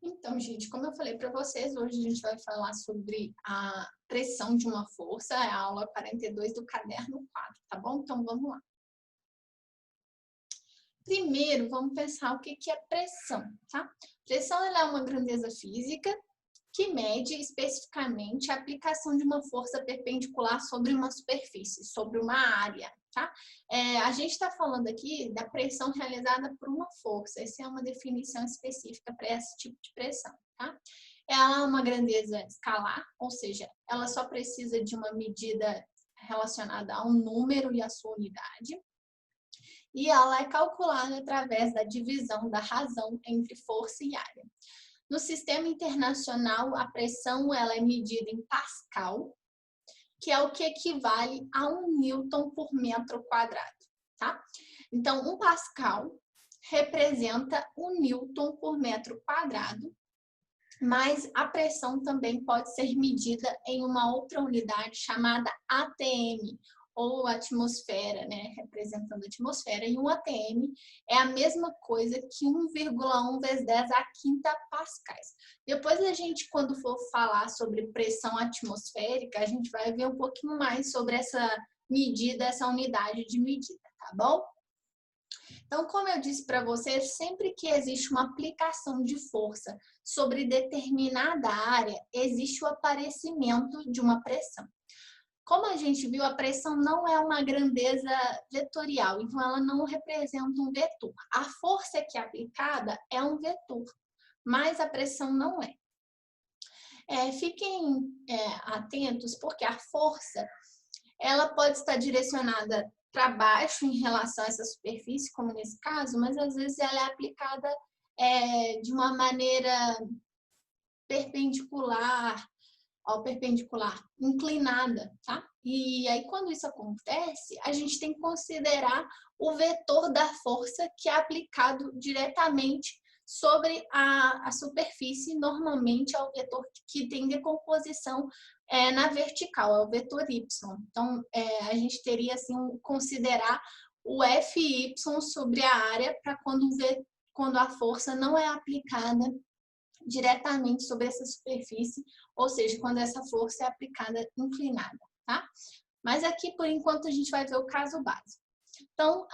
Então, gente, como eu falei para vocês, hoje a gente vai falar sobre a pressão de uma força, é a aula 42 do caderno 4, tá bom? Então, vamos lá. Primeiro, vamos pensar o que é pressão, tá? Pressão ela é uma grandeza física que mede especificamente a aplicação de uma força perpendicular sobre uma superfície, sobre uma área, tá? A gente está falando aqui da pressão realizada por uma força, essa é uma definição específica para esse tipo de pressão, tá? Ela é uma grandeza escalar, ou seja, ela só precisa de uma medida relacionada a um número e a sua unidade, e ela é calculada através da divisão da razão entre força e área. No sistema internacional, a pressão ela é medida em Pascal, que é o que equivale a 1 Newton por metro quadrado, tá? Então, 1 Pascal representa 1 Newton por metro quadrado, mas a pressão também pode ser medida em uma outra unidade chamada ATM, ou atmosfera, né? Representando a atmosfera. E um ATM é a mesma coisa que 1,1 vezes 10 a quinta pascais. Depois a gente, quando for falar sobre pressão atmosférica, a gente vai ver um pouquinho mais sobre essa medida, essa unidade de medida, tá bom? Então, como eu disse para vocês, sempre que existe uma aplicação de força sobre determinada área, existe o aparecimento de uma pressão. Como a gente viu, a pressão não é uma grandeza vetorial, então ela não representa um vetor. A força que é aplicada é um vetor, mas a pressão não é. Fiquem atentos, porque a força ela pode estar direcionada para baixo em relação a essa superfície, como nesse caso, mas às vezes ela é aplicada de uma maneira perpendicular, ao perpendicular, inclinada, tá? E aí, quando isso acontece, a gente tem que considerar o vetor da força que é aplicado diretamente sobre a superfície, normalmente é o vetor que tem decomposição na vertical, é o vetor y. Então, a gente teria, assim, considerar o Fy sobre a área para quando a força não é aplicada diretamente sobre essa superfície, ou seja, quando essa força é aplicada inclinada, tá? Mas aqui, por enquanto, a gente vai ver o caso básico. Então,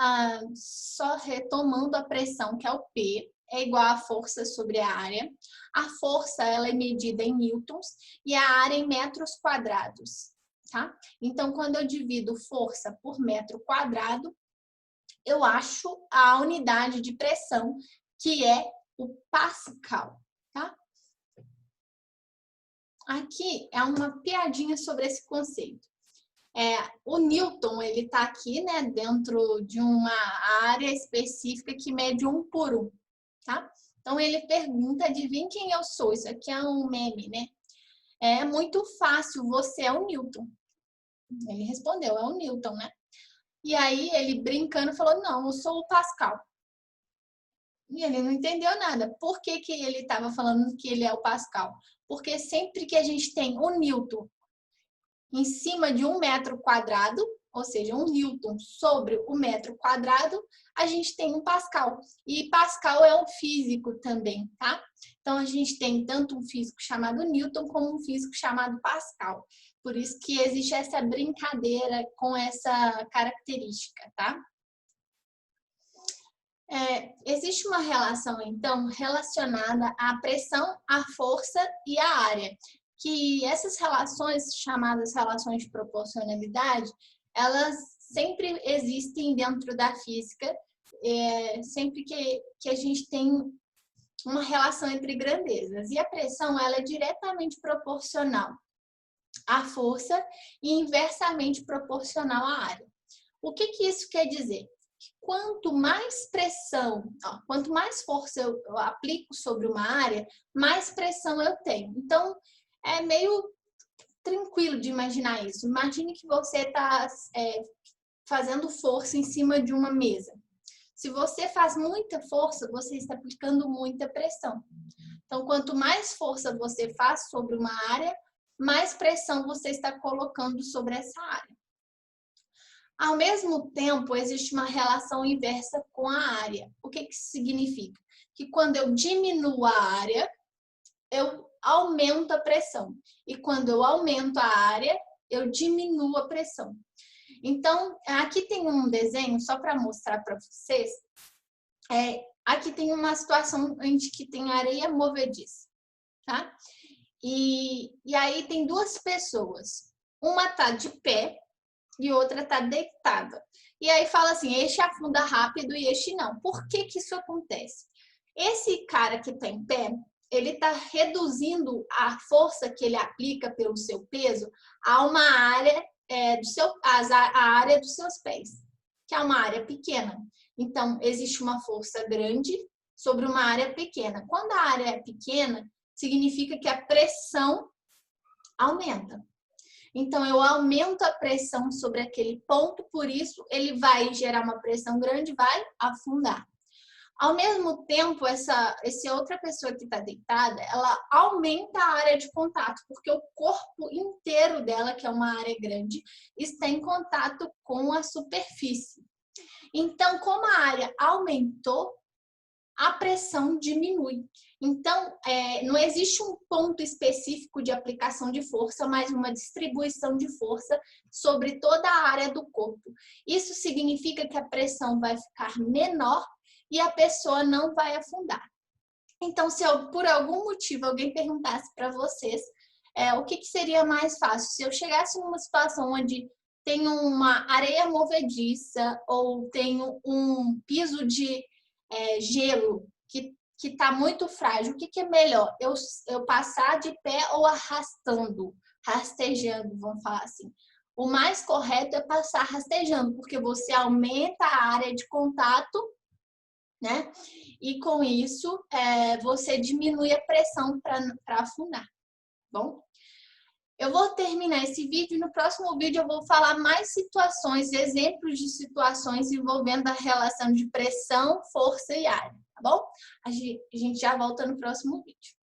só retomando a pressão, que é o P, é igual à força sobre a área. A força, ela é medida em newtons e a área em metros quadrados, tá? Então, quando eu divido força por metro quadrado, eu acho a unidade de pressão, que é o Pascal. Tá? Aqui é uma piadinha sobre esse conceito. O Newton, ele está aqui, né, dentro de uma área específica que mede 1 por 1, tá? Então, ele pergunta, adivinha quem eu sou? Isso aqui é um meme, né? É muito fácil, você é o Newton. Ele respondeu, é o Newton, né? E aí, ele brincando falou, não, eu sou o Pascal. E ele não entendeu nada. Por que ele estava falando que ele é o Pascal? Porque sempre que a gente tem um Newton em cima de 1 metro quadrado, ou seja, 1 Newton sobre o metro quadrado, a gente tem um Pascal. E Pascal é um físico também, tá? Então, a gente tem tanto um físico chamado Newton como um físico chamado Pascal. Por isso que existe essa brincadeira com essa característica, tá? Existe uma relação, então, relacionada à pressão, à força e à área, que essas relações, chamadas relações de proporcionalidade, elas sempre existem dentro da física, sempre que a gente tem uma relação entre grandezas. E a pressão, ela é diretamente proporcional à força e inversamente proporcional à área. O que isso quer dizer? Quanto mais pressão, quanto mais força eu aplico sobre uma área, mais pressão eu tenho. Então, é meio tranquilo de imaginar isso. Imagine que você está fazendo força em cima de uma mesa. Se você faz muita força, você está aplicando muita pressão. Então, quanto mais força você faz sobre uma área, mais pressão você está colocando sobre essa área. Ao mesmo tempo, existe uma relação inversa com a área. O que isso significa? Que quando eu diminuo a área, eu aumento a pressão. E quando eu aumento a área, eu diminuo a pressão. Então, aqui tem um desenho, só para mostrar para vocês. Aqui tem uma situação onde que tem areia movediça, tá? E aí tem duas pessoas. Uma tá de pé e outra tá deitada. E aí fala assim, este afunda rápido e este não. Por que que isso acontece? Esse cara que tá em pé, ele tá reduzindo a força que ele aplica pelo seu peso a uma área a área dos seus pés, que é uma área pequena. Então, existe uma força grande sobre uma área pequena. Quando a área é pequena, significa que a pressão aumenta. Então, eu aumento a pressão sobre aquele ponto, por isso ele vai gerar uma pressão grande, vai afundar. Ao mesmo tempo, essa outra pessoa que está deitada, ela aumenta a área de contato, porque o corpo inteiro dela, que é uma área grande, está em contato com a superfície. Então, como a área aumentou, a pressão diminui. Então, não existe um ponto específico de aplicação de força, mas uma distribuição de força sobre toda a área do corpo. Isso significa que a pressão vai ficar menor e a pessoa não vai afundar. Então, se por algum motivo alguém perguntasse para vocês o que seria mais fácil, se eu chegasse numa situação onde tem uma areia movediça ou tenho um piso de gelo que está muito frágil, o que é melhor? Eu passar de pé ou arrastando, rastejando, vamos falar assim. O mais correto é passar rastejando, porque você aumenta a área de contato, né? E com isso, você diminui a pressão para afundar, bom? Eu vou terminar esse vídeo e no próximo vídeo eu vou falar mais situações, exemplos de situações envolvendo a relação de pressão, força e área, tá bom? A gente já volta no próximo vídeo.